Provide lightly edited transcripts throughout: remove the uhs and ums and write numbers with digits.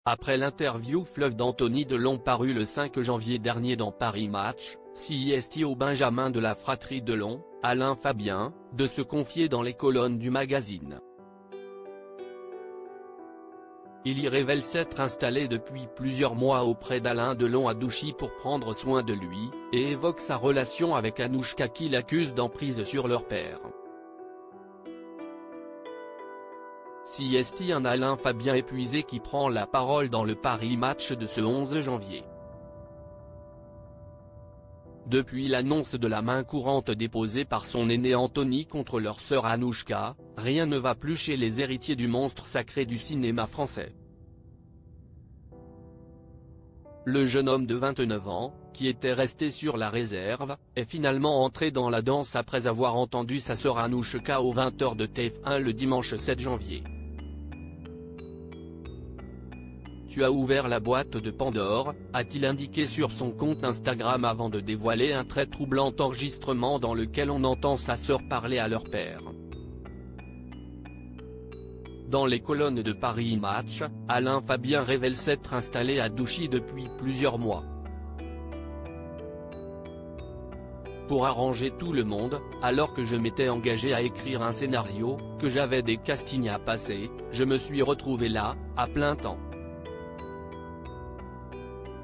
Après l'interview fleuve d'Anthony Delon parue le 5 janvier dernier dans Paris Match, CIST au Benjamin de la fratrie Delon, Alain Fabien, de se confier dans les colonnes du magazine. Il y révèle s'être installé depuis plusieurs mois auprès d'Alain Delon à Douchy pour prendre soin de lui, et évoque sa relation avec Anouchka qu'il accuse d'emprise sur leur père. CIST un Alain Fabien épuisé qui prend la parole dans le Paris Match de ce 11 janvier. Depuis l'annonce de la main courante déposée par son aîné Anthony contre leur sœur Anouchka, rien ne va plus chez les héritiers du monstre sacré du cinéma français. Le jeune homme de 29 ans, qui était resté sur la réserve, est finalement entré dans la danse après avoir entendu sa sœur Anouchka aux 20h de TF1 le dimanche 7 janvier. Tu as ouvert la boîte de Pandore, a-t-il indiqué sur son compte Instagram avant de dévoiler un très troublant enregistrement dans lequel on entend sa sœur parler à leur père. Dans les colonnes de Paris Match, Alain Fabien révèle s'être installé à Douchy depuis plusieurs mois. Pour arranger tout le monde, alors que je m'étais engagé à écrire un scénario, que j'avais des castings à passer, je me suis retrouvé là, à plein temps.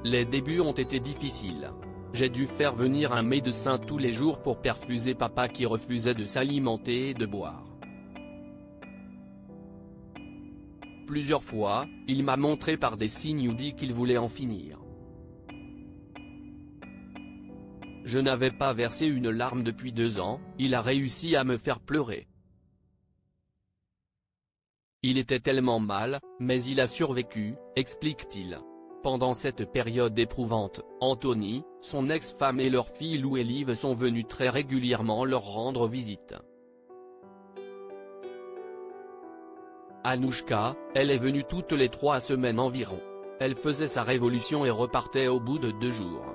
Les débuts ont été difficiles. J'ai dû faire venir un médecin tous les jours pour perfuser papa qui refusait de s'alimenter et de boire. Plusieurs fois, il m'a montré par des signes ou dit qu'il voulait en finir. Je n'avais pas versé une larme depuis 2 ans, il a réussi à me faire pleurer. Il était tellement mal, mais il a survécu, explique-t-il. Pendant cette période éprouvante, Anthony, son ex-femme et leur fille Lou et Liv sont venus très régulièrement leur rendre visite. Anouchka, elle est venue toutes les 3 semaines environ. Elle faisait sa révolution et repartait au bout de 2 jours.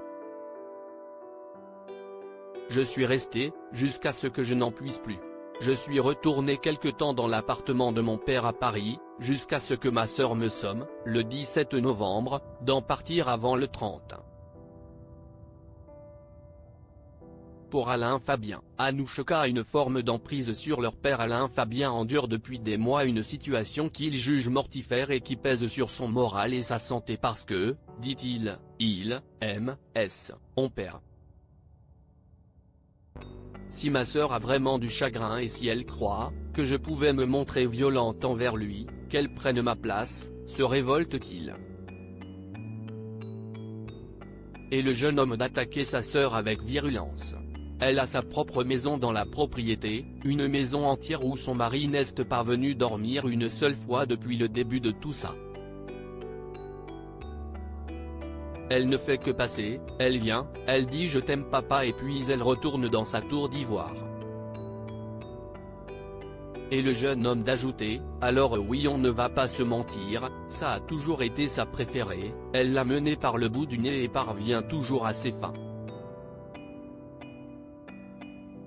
Je suis resté, jusqu'à ce que je n'en puisse plus. Je suis retourné quelque temps dans l'appartement de mon père à Paris, jusqu'à ce que ma sœur me somme, le 17 novembre, d'en partir avant le 30. Pour Alain Fabien, Anouchka a une forme d'emprise sur leur père. Alain Fabien endure depuis des mois une situation qu'il juge mortifère et qui pèse sur son moral et sa santé parce que, dit-il, il aime son père. Si ma sœur a vraiment du chagrin et si elle croit que je pouvais me montrer violente envers lui, qu'elle prenne ma place, se révolte-t-il. Et le jeune homme d'attaquer sa sœur avec virulence. Elle a sa propre maison dans la propriété, une maison entière où son mari n'est pas venu dormir une seule fois depuis le début de tout ça. Elle ne fait que passer, elle vient, elle dit je t'aime papa et puis elle retourne dans sa tour d'ivoire. Et le jeune homme d'ajouter, alors oui on ne va pas se mentir, ça a toujours été sa préférée, elle l'a menée par le bout du nez et parvient toujours à ses fins.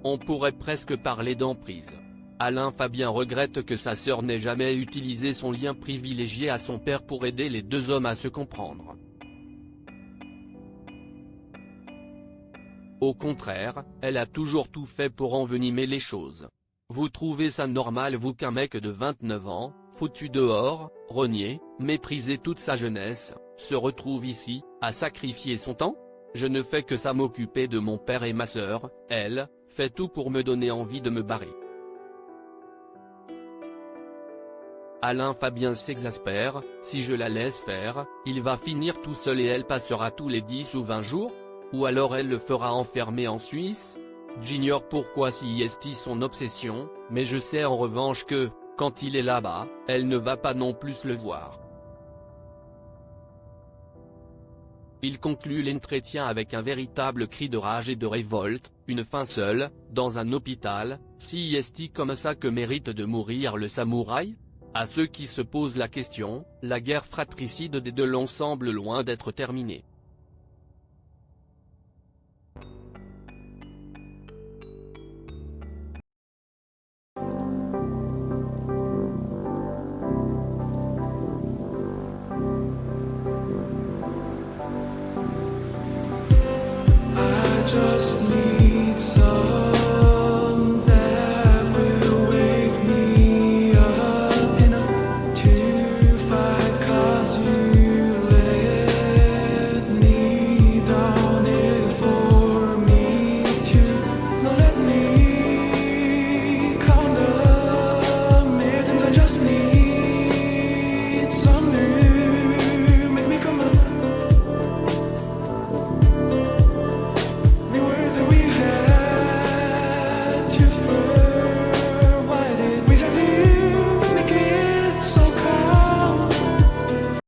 On pourrait presque parler d'emprise. Alain Fabien regrette que sa sœur n'ait jamais utilisé son lien privilégié à son père pour aider les 2 hommes à se comprendre. Au contraire, elle a toujours tout fait pour envenimer les choses. Vous trouvez ça normal vous qu'un mec de 29 ans, foutu dehors, renié, méprisé toute sa jeunesse, se retrouve ici, à sacrifier son temps? Je ne fais que ça m'occuper de mon père et ma sœur, elle, fait tout pour me donner envie de me barrer. Alain Fabien s'exaspère, si je la laisse faire, il va finir tout seul et elle passera tous les 10 ou 20 jours? Ou alors elle le fera enfermer en Suisse? J'ignore pourquoi CIST son obsession, mais je sais en revanche que, quand il est là-bas, elle ne va pas non plus le voir. Il conclut l'entretien avec un véritable cri de rage et de révolte, une fin seule, dans un hôpital, CIST comme ça que mérite de mourir le samouraï? À ceux qui se posent la question, la guerre fratricide des Delon semble loin d'être terminée. just